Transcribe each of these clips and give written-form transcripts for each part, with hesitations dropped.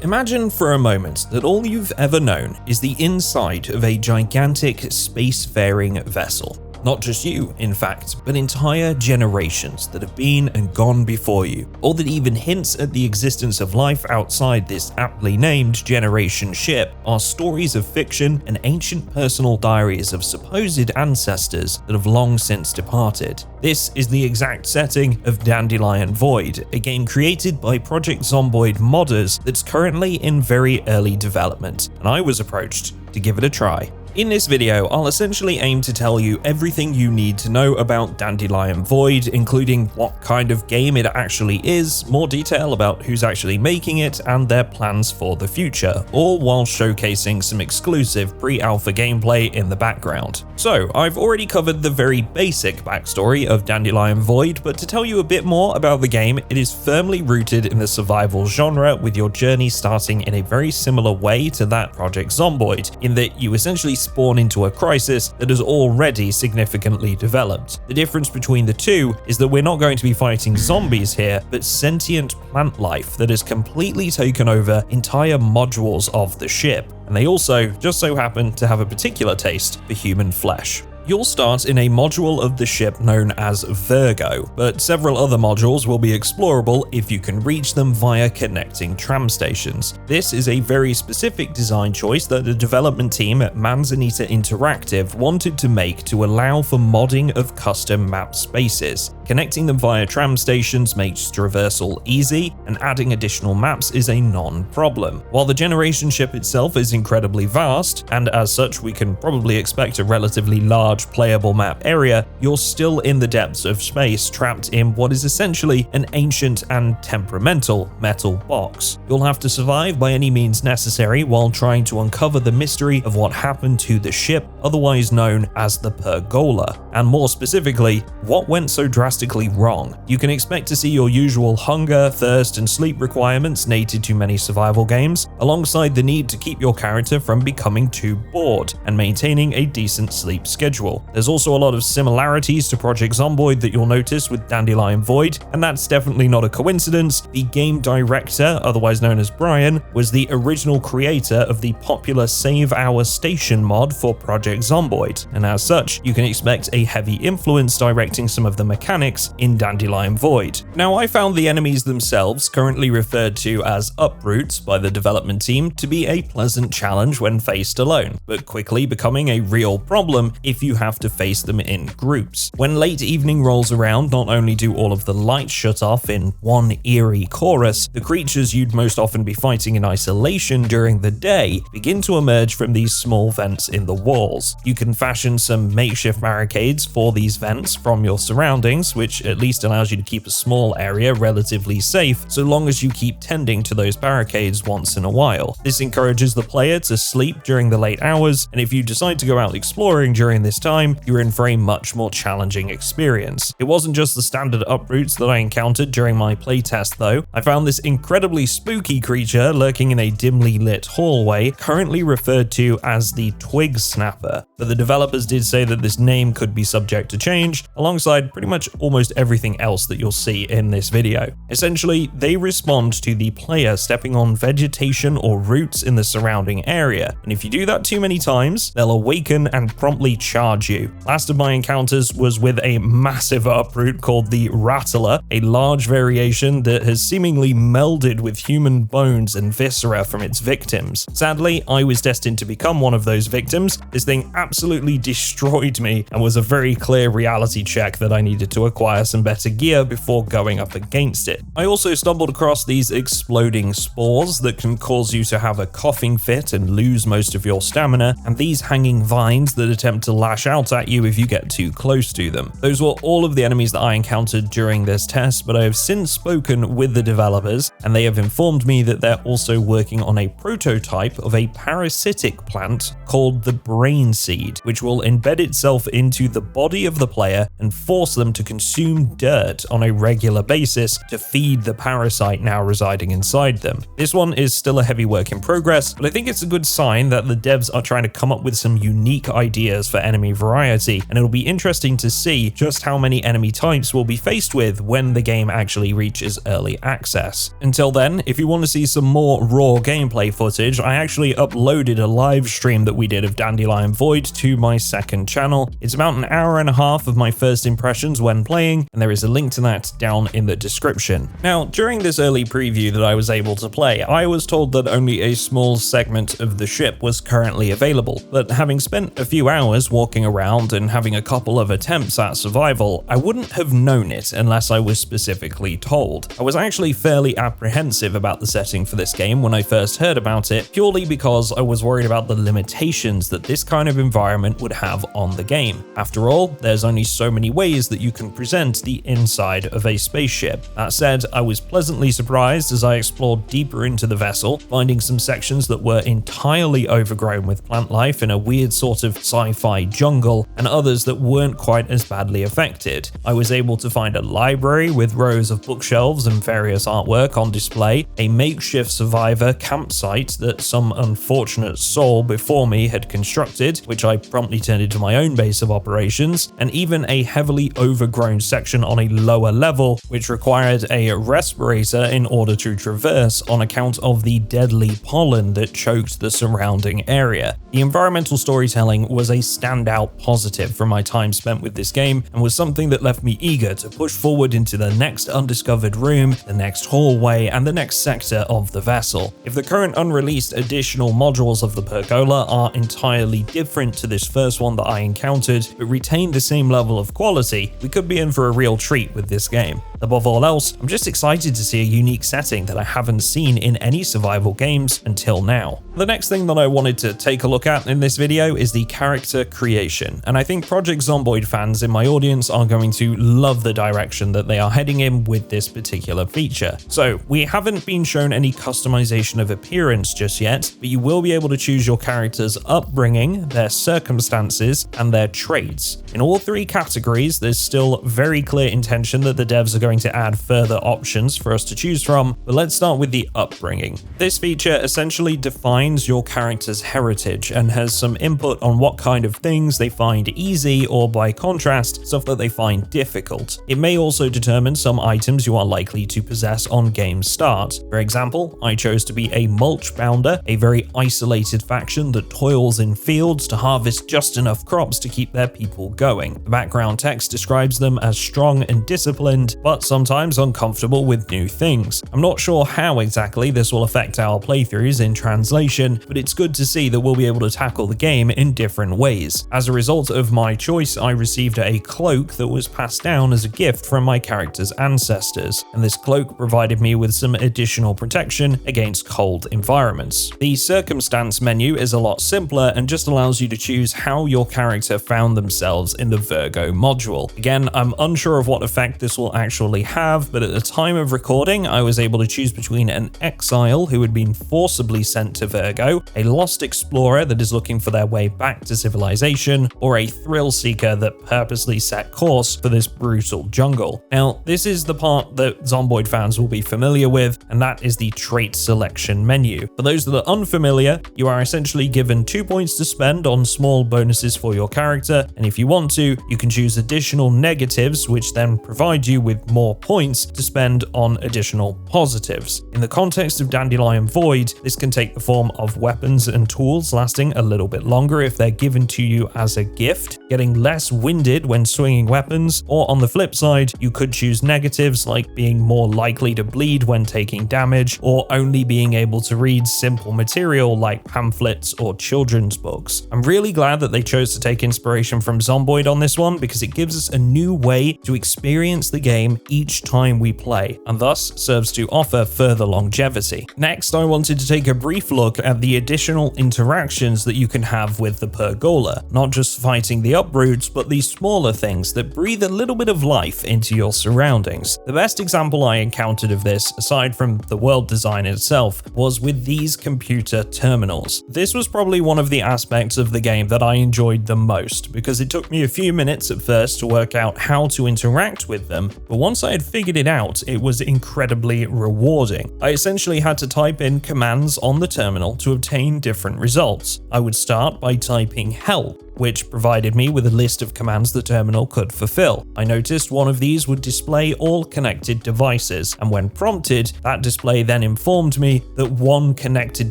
Imagine for a moment that all you've ever known is the inside of a gigantic spacefaring vessel. Not just you, in fact, but entire generations that have been and gone before you. All that even hints at the existence of life outside this aptly named generation ship are stories of fiction and ancient personal diaries of supposed ancestors that have long since departed. This is the exact setting of Dandelion Void, a game created by Project Zomboid modders that's currently in very early development, and I was approached to give it a try. In this video, I'll essentially aim to tell you everything you need to know about Dandelion Void, including what kind of game it actually is, more detail about who's actually making it, and their plans for the future, all while showcasing some exclusive pre-alpha gameplay in the background. So, I've already covered the very basic backstory of Dandelion Void, but to tell you a bit more about the game, it is firmly rooted in the survival genre, with your journey starting in a very similar way to that Project Zomboid, in that you essentially spawn into a crisis that has already significantly developed. The difference between the two is that we're not going to be fighting zombies here, but sentient plant life that has completely taken over entire modules of the ship, and they also just so happen to have a particular taste for human flesh. You'll start in a module of the ship known as Virgo, but several other modules will be explorable if you can reach them via connecting tram stations. This is a very specific design choice that the development team at Manzanita Interactive wanted to make to allow for modding of custom map spaces. Connecting them via tram stations makes traversal easy, and adding additional maps is a non-problem. While the generation ship itself is incredibly vast, and as such we can probably expect a relatively large playable map area, you're still in the depths of space, trapped in what is essentially an ancient and temperamental metal box. You'll have to survive by any means necessary while trying to uncover the mystery of what happened to the ship, otherwise known as the Pergola, and more specifically, what went so drastically wrong. You can expect to see your usual hunger, thirst, and sleep requirements native to many survival games, alongside the need to keep your character from becoming too bored and maintaining a decent sleep schedule. There's also a lot of similarities to Project Zomboid that you'll notice with Dandelion Void, and that's definitely not a coincidence. The game director, otherwise known as Brian, was the original creator of the popular Save Our Station mod for Project Zomboid, and as such, you can expect a heavy influence directing some of the mechanics in Dandelion Void. Now, I found the enemies themselves, currently referred to as uproots by the development team, to be a pleasant challenge when faced alone, but quickly becoming a real problem if you have to face them in groups. When late evening rolls around, not only do all of the lights shut off in one eerie chorus, the creatures you'd most often be fighting in isolation during the day begin to emerge from these small vents in the walls. You can fashion some makeshift barricades for these vents from your surroundings, which at least allows you to keep a small area relatively safe, so long as you keep tending to those barricades once in a while. This encourages the player to sleep during the late hours, and if you decide to go out exploring during this time, you're in for a much more challenging experience. It wasn't just the standard uproots that I encountered during my playtest though. I found this incredibly spooky creature lurking in a dimly lit hallway, currently referred to as the Twig Snapper, but the developers did say that this name could be subject to change, alongside pretty much almost everything else that you'll see in this video. Essentially, they respond to the player stepping on vegetation or roots in the surrounding area, and if you do that too many times, they'll awaken and promptly charge you. Last of my encounters was with a massive uproot called the Rattler, a large variation that has seemingly melded with human bones and viscera from its victims. Sadly, I was destined to become one of those victims. This thing absolutely destroyed me and was a very clear reality check that I needed to acquire some better gear before going up against it. I also stumbled across these exploding spores that can cause you to have a coughing fit and lose most of your stamina, and these hanging vines that attempt to lash out at you if you get too close to them. Those were all of the enemies that I encountered during this test, but I have since spoken with the developers, and they have informed me that they're also working on a prototype of a parasitic plant called the Brain Seed, which will embed itself into the body of the player and force them to consume dirt on a regular basis to feed the parasite now residing inside them. This one is still a heavy work in progress, but I think it's a good sign that the devs are trying to come up with some unique ideas for enemy any variety, and it'll be interesting to see just how many enemy types we'll be faced with when the game actually reaches early access. Until then, if you want to see some more raw gameplay footage, I actually uploaded a live stream that we did of Dandelion Void to my second channel. It's about an hour and a half of my first impressions when playing, and there is a link to that down in the description. Now, during this early preview that I was able to play, I was told that only a small segment of the ship was currently available, but having spent a few hours walking around and having a couple of attempts at survival, I wouldn't have known it unless I was specifically told. I was actually fairly apprehensive about the setting for this game when I first heard about it, purely because I was worried about the limitations that this kind of environment would have on the game. After all, there's only so many ways that you can present the inside of a spaceship. That said, I was pleasantly surprised as I explored deeper into the vessel, finding some sections that were entirely overgrown with plant life in a weird sort of sci-fi jungle, and others that weren't quite as badly affected. I was able to find a library with rows of bookshelves and various artwork on display, a makeshift survivor campsite that some unfortunate soul before me had constructed, which I promptly turned into my own base of operations, and even a heavily overgrown section on a lower level, which required a respirator in order to traverse on account of the deadly pollen that choked the surrounding area. The environmental storytelling was a standout positive from my time spent with this game, and was something that left me eager to push forward into the next undiscovered room, the next hallway, and the next sector of the vessel. If the current unreleased additional modules of the pergola are entirely different to this first one that I encountered, but retain the same level of quality, we could be in for a real treat with this game. Above all else, I'm just excited to see a unique setting that I haven't seen in any survival games until now. The next thing that I wanted to take a look at in this video is the character creation, and I think Project Zomboid fans in my audience are going to love the direction that they are heading in with this particular feature. So, we haven't been shown any customization of appearance just yet, but you will be able to choose your character's upbringing, their circumstances, and their traits. In all three categories, there's still very clear intention that the devs are going to add further options for us to choose from, but let's start with the upbringing. This feature essentially defines your character's heritage and has some input on what kind of things they find easy, or by contrast, stuff that they find difficult. It may also determine some items you are likely to possess on game start. For example, I chose to be a mulch bounder, a very isolated faction that toils in fields to harvest just enough crops to keep their people going. The background text describes them as strong and disciplined, but sometimes uncomfortable with new things. I'm not sure how exactly this will affect our playthroughs in translation, but it's good to see that we'll be able to tackle the game in different ways. As a result of my choice, I received a cloak that was passed down as a gift from my character's ancestors, and this cloak provided me with some additional protection against cold environments. The circumstance menu is a lot simpler and just allows you to choose how your character found themselves in the Virgo module. Again, I'm unsure of what effect this will actually have, but at the time of recording, I was able to choose between an exile who had been forcibly sent to Virgo, a lost explorer that is looking for their way back to civilization, or a thrill seeker that purposely set course for this brutal jungle. Now, this is the part that Zomboid fans will be familiar with, and that is the trait selection menu. For those that are unfamiliar, you are essentially given 2 points to spend on small bonuses for your character, and if you want to, you can choose additional negatives, which then provide you with more points to spend on additional positives. In the context of Dandelion Void, this can take the form of weapons and tools lasting a little bit longer if they're given to you as a gift, getting less winded when swinging weapons, or on the flip side, you could choose negatives like being more likely to bleed when taking damage, or only being able to read simple material like pamphlets or children's books. I'm really glad that they chose to take inspiration from Zomboid on this one, because it gives us a new way to experience the game each time we play, and thus serves to offer further longevity. Next, I wanted to take a brief look at the additional interactions that you can have with the pergola, not just fighting the uproots, but the smaller things that breathe a little bit of life into your surroundings. The best example I encountered of this, aside from the world design itself, was with these computer terminals. This was probably one of the aspects of the game that I enjoyed the most, because it took me a few minutes at first to work out how to interact with them, but once I had figured it out, it was incredibly rewarding. I essentially had to type in commands on the terminal to obtain different results. I would start by typing help, which provided me with a list of commands the terminal could fulfill. I noticed one of these would display all connected devices, and when prompted, that display then informed me that one connected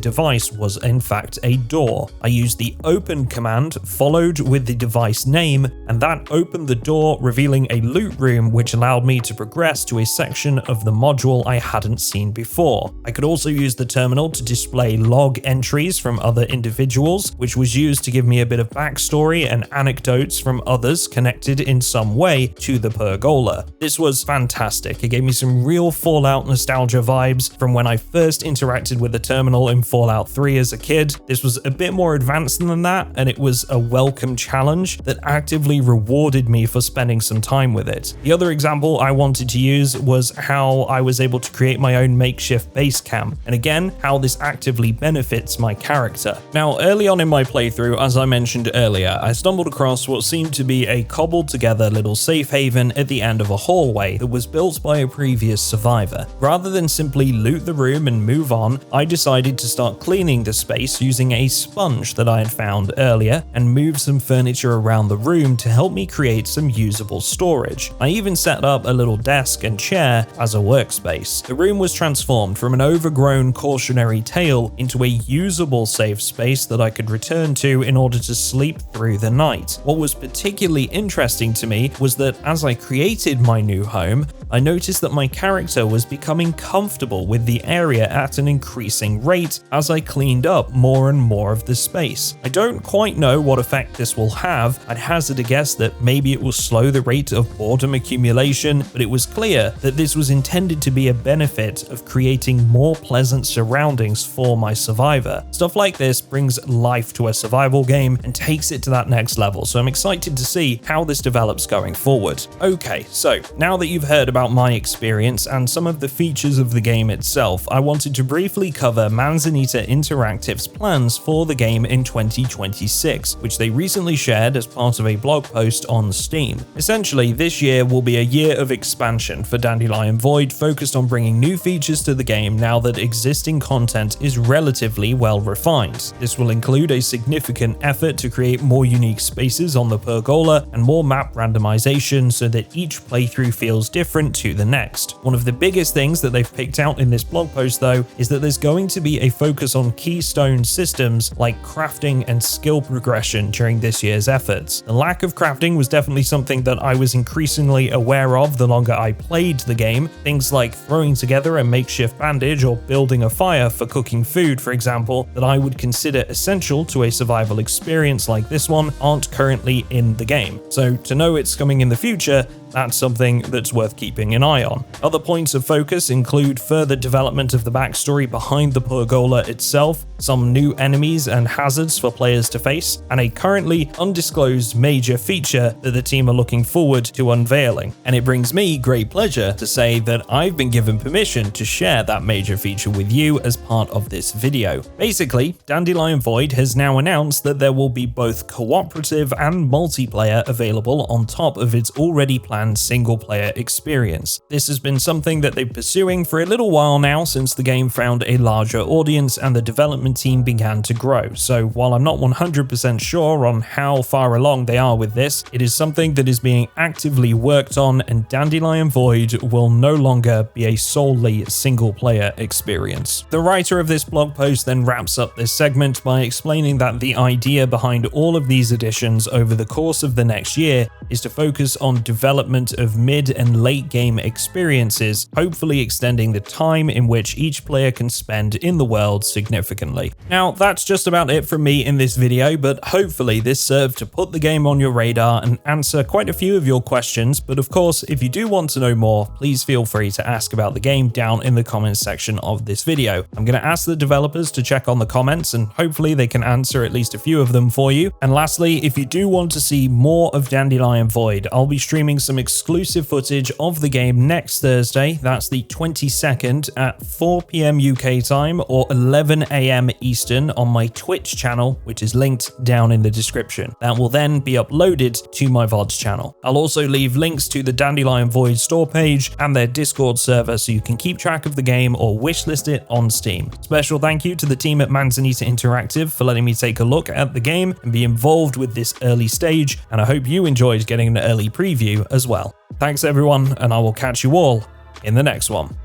device was in fact a door. I used the open command followed with the device name, and that opened the door, revealing a loot room which allowed me to progress to a section of the module I hadn't seen before. I could also use the terminal to display log entries from other individuals, which was used to give me a bit of backstory and anecdotes from others connected in some way to the pergola. This was fantastic. It gave me some real Fallout nostalgia vibes from when I first interacted with the terminal in Fallout 3 as a kid. This was a bit more advanced than that, and it was a welcome challenge that actively rewarded me for spending some time with it. The other example I wanted to use was how I was able to create my own makeshift base camp, and again, how this actively benefits my character. Now, early on in my playthrough, as I mentioned earlier, I stumbled across what seemed to be a cobbled together little safe haven at the end of a hallway that was built by a previous survivor. Rather than simply loot the room and move on, I decided to start cleaning the space using a sponge that I had found earlier and move some furniture around the room to help me create some usable storage. I even set up a little desk and chair as a workspace. The room was transformed from an overgrown cautionary tale into a usable safe space that I could return to in order to sleep through the night. What was particularly interesting to me was that as I created my new home, I noticed that my character was becoming comfortable with the area at an increasing rate as I cleaned up more and more of the space. I don't quite know what effect this will have. I'd hazard a guess that maybe it will slow the rate of boredom accumulation, but it was clear that this was intended to be a benefit of creating more pleasant surroundings for my survivor. Stuff like this brings life to a survival game and takes it to that next level, so I'm excited to see how this develops going forward. Okay, so now that you've heard about my experience and some of the features of the game itself, I wanted to briefly cover Manzanita Interactive's plans for the game in 2026, which they recently shared as part of a blog post on Steam. Essentially, this year will be a year of expansion for Dandelion Void, focused on bringing new features to the game now that existing content is relatively well refined. This will include a significant effort to create more unique spaces on the pergola and more map randomization so that each playthrough feels different to the next. One of the biggest things that they've picked out in this blog post, though, is that there's going to be a focus on keystone systems like crafting and skill progression during this year's efforts. The lack of crafting was definitely something that I was increasingly aware of the longer I played the game. Things like throwing together a makeshift bandage or building a fire for cooking food, for example, that I would consider essential to a survival experience like this one, aren't currently in the game. So to know it's coming in the future, that's something that's worth keeping an eye on. Other points of focus include further development of the backstory behind the pergola itself, some new enemies and hazards for players to face, and a currently undisclosed major feature that the team are looking forward to unveiling. And it brings me great pleasure to say that I've been given permission to share that major feature with you as part of this video. Basically, Dandelion Void has now announced that there will be both cooperative and multiplayer available on top of its already planned single-player experience. This has been something that they've been pursuing for a little while now since the game found a larger audience and the development team began to grow. So while I'm not 100% sure on how far along they are with this, it is something that is being actively worked on, and Dandelion Void will no longer be a solely single-player experience. The writer of this blog post then wraps up this segment by explaining that the idea behind all of these additions over the course of the next year is to focus on development of mid and late game experiences, hopefully extending the time in which each player can spend in the world significantly. Now, that's just about it from me in this video, but hopefully this served to put the game on your radar and answer quite a few of your questions. But of course, if you do want to know more, please feel free to ask about the game down in the comments section of this video. I'm going to ask the developers to check on the comments and hopefully they can answer at least a few of them for you. And lastly, if you do want to see more of Dandelion Void, I'll be streaming some exclusive footage of the game next Thursday. That's the 22nd at 4 PM UK time or 11 AM Eastern on my Twitch channel, which is linked down in the description. That will then be uploaded to my VODs channel. I'll also leave links to the Dandelion Void store page and their Discord server so you can keep track of the game or wishlist it on Steam. Special thank you to the team at Manzanita Interactive for letting me take a look at the game and be involved with this early stage, and I hope you enjoyed getting an early preview as well. Thanks everyone, and I will catch you all in the next one.